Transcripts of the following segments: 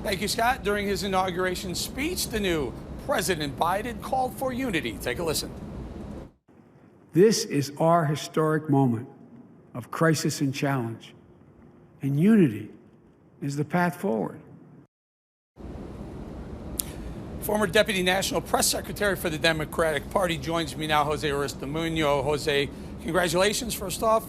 Thank you, Scott. During his inauguration speech, the new President Biden called for unity. Take a listen. This is our historic moment of crisis and challenge, and unity is the path forward. Former Deputy National Press Secretary for the Democratic Party joins me now, Jose Aristimuno. Jose, congratulations. First off,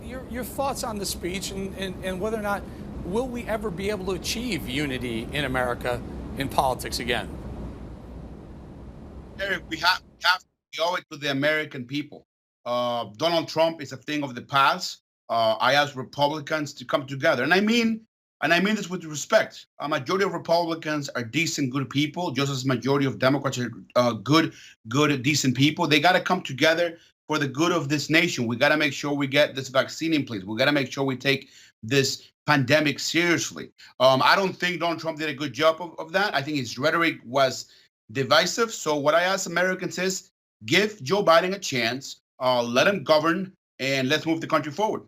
your thoughts on the speech and whether or not will we ever be able to achieve unity in America in politics again? Eric, we have to owe it to the American people. Donald Trump is a thing of the past. I ask Republicans to come together, and I mean this with respect. A majority of Republicans are decent, good people, just as majority of Democrats are good, decent people. They got to come together for the good of this nation. We got to make sure we get this vaccine in place. We got to make sure we take this pandemic seriously. I don't think Donald Trump did a good job of that. I think his rhetoric was divisive. So what I ask Americans is give Joe Biden a chance, let him govern, and let's move the country forward.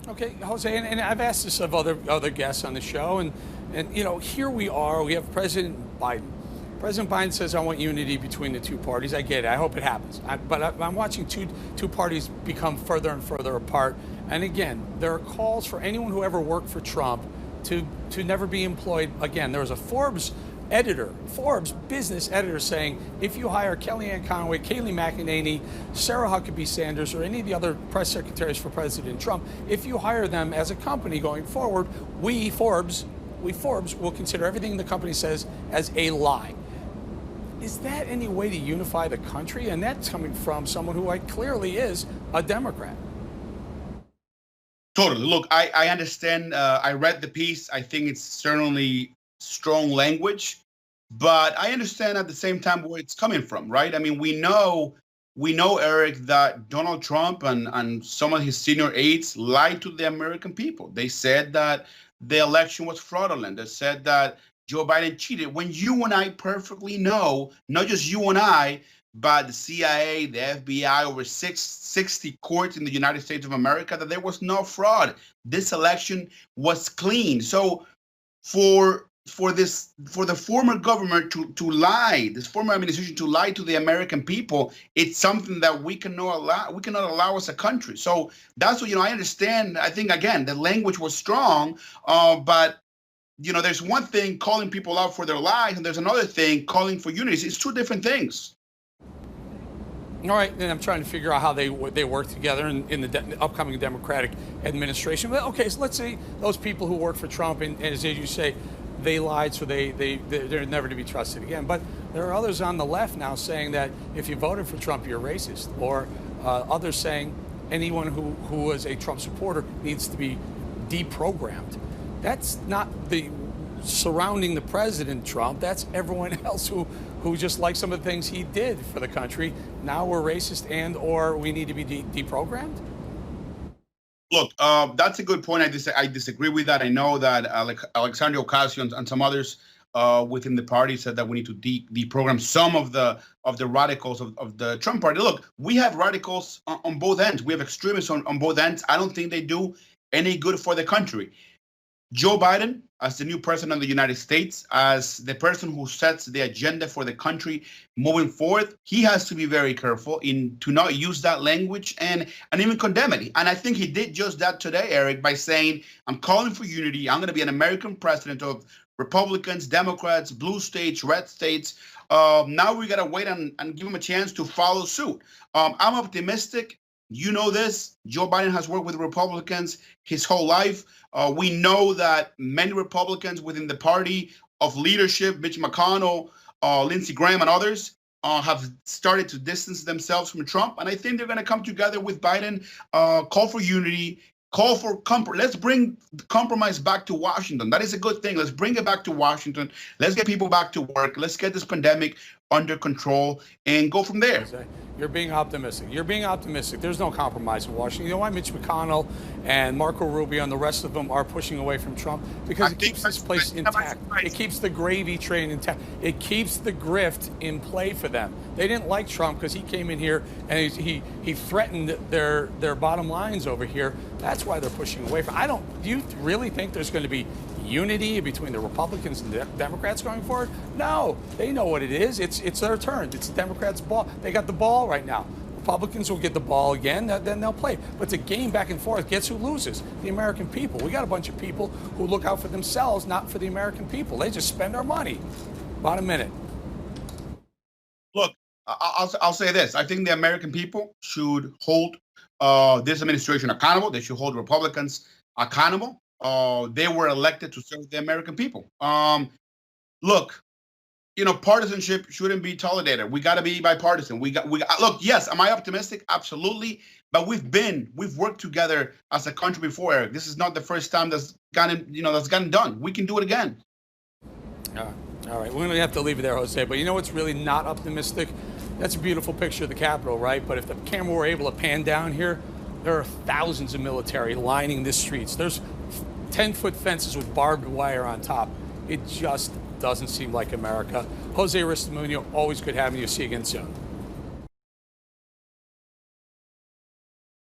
Okay, Jose, and I've asked this of other guests on the show, and you know, here we are. We have President Biden. President Biden says, "I want unity between the two parties." I get it. I hope it happens. But I'm watching two parties become further and further apart. And again, there are calls for anyone who ever worked for Trump to never be employed again. There was a Forbes business editor saying, if you hire Kellyanne Conway, Kayleigh McEnany, Sarah Huckabee Sanders, or any of the other press secretaries for President Trump, if you hire them as a company going forward, we Forbes will consider everything the company says as a lie. Is that any way to unify the country? And that's coming from someone who clearly is a Democrat. Totally. Look, I understand. I read the piece. I think it's certainly strong language, but I understand at the same time where it's coming from, right? I mean, we know, Eric, that Donald Trump and some of his senior aides lied to the American people. They said that the election was fraudulent. They said that Joe Biden cheated, when you and I perfectly know, not just you and I, but the CIA, the FBI, over 60 courts in the United States of America, that there was no fraud. This election was clean. So for the former government to lie, this former administration to lie to the American people, it's something that we cannot allow as a country. So that's what, I understand. I think, again, the language was strong, but there's one thing calling people out for their lies, and there's another thing calling for unity. It's two different things. All right, and I'm trying to figure out how they work together in the upcoming Democratic administration. But okay, so let's say those people who work for Trump, and as you say, they lied, so they're never to be trusted again. But there are others on the left now saying that if you voted for Trump, you're racist, or others saying anyone who was a Trump supporter needs to be deprogrammed. That's not the surrounding the president, Trump. That's everyone else who just likes some of the things he did for the country. Now we're racist or we need to be deprogrammed? Look, that's a good point. I disagree with that. I know that Alexandria Ocasio and some others within the party said that we need to deprogram some of the radicals of the Trump party. Look, we have radicals on both ends. We have extremists on both ends. I don't think they do any good for the country. Joe Biden, as the new president of the United States, as the person who sets the agenda for the country moving forward, he has to be very careful to not use that language and even condemn it. And I think he did just that today, Eric, by saying, I'm calling for unity. I'm going to be an American president of Republicans, Democrats, blue states, red states. Now we got to wait and give him a chance to follow suit. I'm optimistic. You know this. Joe Biden has worked with Republicans his whole life. We know that many Republicans within the party of leadership, Mitch McConnell, Lindsey Graham, and others, have started to distance themselves from Trump. And I think they're going to come together with Biden, call for unity, call for comfort. Let's bring the compromise back to Washington. That is a good thing. Let's bring it back to Washington. Let's get people back to work. Let's get this pandemic under control and go from there. You're being optimistic. There's no compromise in Washington. You know why Mitch McConnell and Marco Rubio and the rest of them are pushing away from Trump? Because it keeps this place intact. It keeps the gravy train intact. It keeps the grift in play for them. They didn't like Trump because he came in here and he threatened their bottom lines over here. That's why they're pushing away from. Do you really think there's going to be unity between the Republicans and the Democrats going forward? No, they know what it is. It's their turn. It's the Democrats' ball. They got the ball right now. Republicans will get the ball again, then they'll play. But it's a game back and forth. Guess who loses? The American people. We got a bunch of people who look out for themselves, not for the American people. They just spend our money. About a minute. Look, I'll say this. I think the American people should hold this administration accountable. They should hold Republicans accountable. They were elected to serve the American people. Look, partisanship shouldn't be tolerated. We got to be bipartisan. We got. Look, yes, am I optimistic? Absolutely. But we've worked together as a country before, Eric. This is not the first time that's gotten done. We can do it again. All right, we're going to have to leave it there, Jose. But you know what's really not optimistic? That's a beautiful picture of the Capitol, right? But if the camera were able to pan down here, there are thousands of military lining the streets. There's 10-foot fences with barbed wire on top. It just doesn't seem like America. Jose Aristimuno, always good having you. See you again soon.